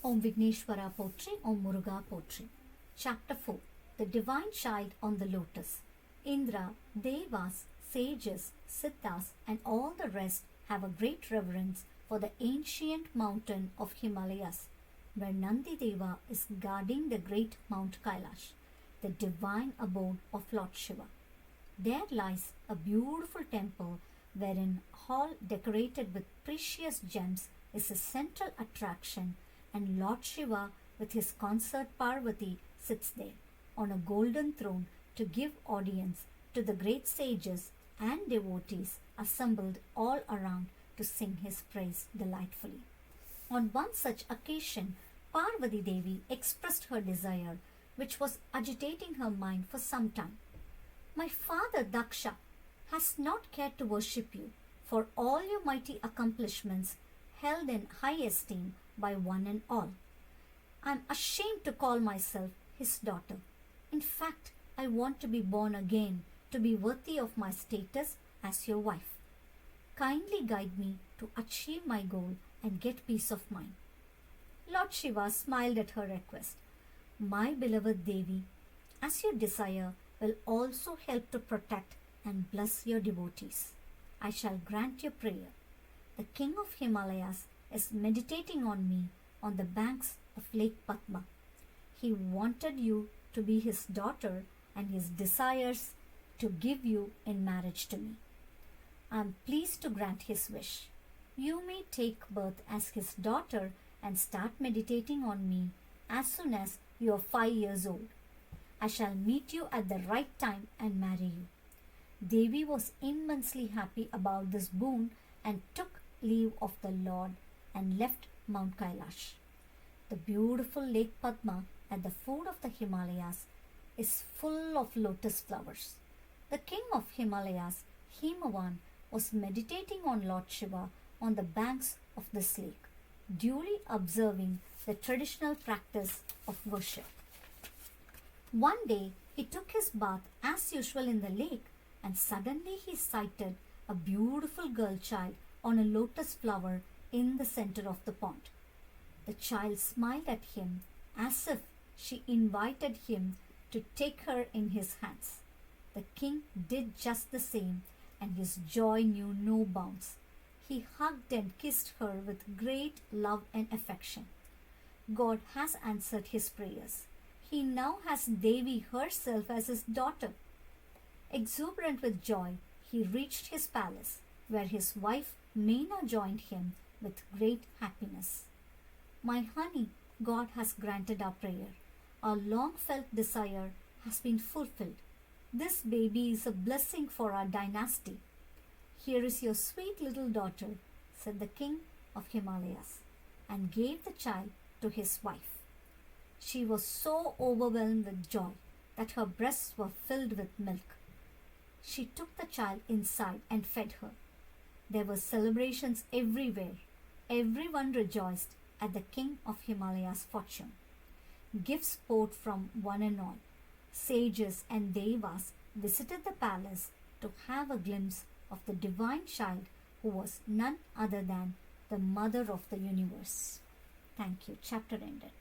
Om Vigneshwara Potri, Om Muruga Potri. Chapter 4. The Divine Child on the Lotus. Indra, Devas, sages, siddhas and all the rest have a great reverence for the ancient mountain of Himalayas, where Nandi Deva is guarding the great Mount Kailash, the divine abode of Lord Shiva. There lies a beautiful temple wherein hall decorated with precious gems is a central attraction, and Lord Shiva with his consort Parvati sits there on a golden throne to give audience to the great sages and devotees assembled all around to sing his praise delightfully. On one such occasion, Parvati Devi expressed her desire, which was agitating her mind for some time. My father Daksha has not cared to worship you for all your mighty accomplishments held in high esteem by one and all. I am ashamed to call myself his daughter. In fact, I want to be born again to be worthy of my status as your wife. Kindly guide me to achieve my goal and get peace of mind. Lord Shiva smiled at her request. My beloved Devi, as your desire will also help to protect and bless your devotees, I shall grant your prayer. The king of Himalayas is meditating on me on the banks of Lake Padma. He wanted you to be his daughter and his desires to give you in marriage to me. I am pleased to grant his wish. You may take birth as his daughter and start meditating on me as soon as you are 5 years old. I shall meet you at the right time and marry you. Devi was immensely happy about this boon and took leave of the Lord and left Mount Kailash. The beautiful Lake Padma at the foot of the Himalayas is full of lotus flowers. The king of Himalayas, Himavan, was meditating on Lord Shiva on the banks of this lake, duly observing the traditional practice of worship. One day he took his bath as usual in the lake, and suddenly he sighted a beautiful girl child on a lotus flower in the center of the pond. The child smiled at him as if she invited him to take her in his hands. The king did just the same, and his joy knew no bounds. He hugged and kissed her with great love and affection. God has answered his prayers. He now has Devi herself as his daughter. Exuberant with joy, he reached his palace, where his wife Meena joined him with great happiness. My honey, God has granted our prayer. Our long-felt desire has been fulfilled. This baby is a blessing for our dynasty. Here is your sweet little daughter, said the king of Himalayas, and gave the child to his wife. She was so overwhelmed with joy that her breasts were filled with milk. She took the child inside and fed her. There were celebrations everywhere. Everyone rejoiced at the king of Himalayas' fortune. Gifts poured from one and all. Sages and devas visited the palace to have a glimpse of the divine child who was none other than the mother of the universe. Thank you. Chapter ended.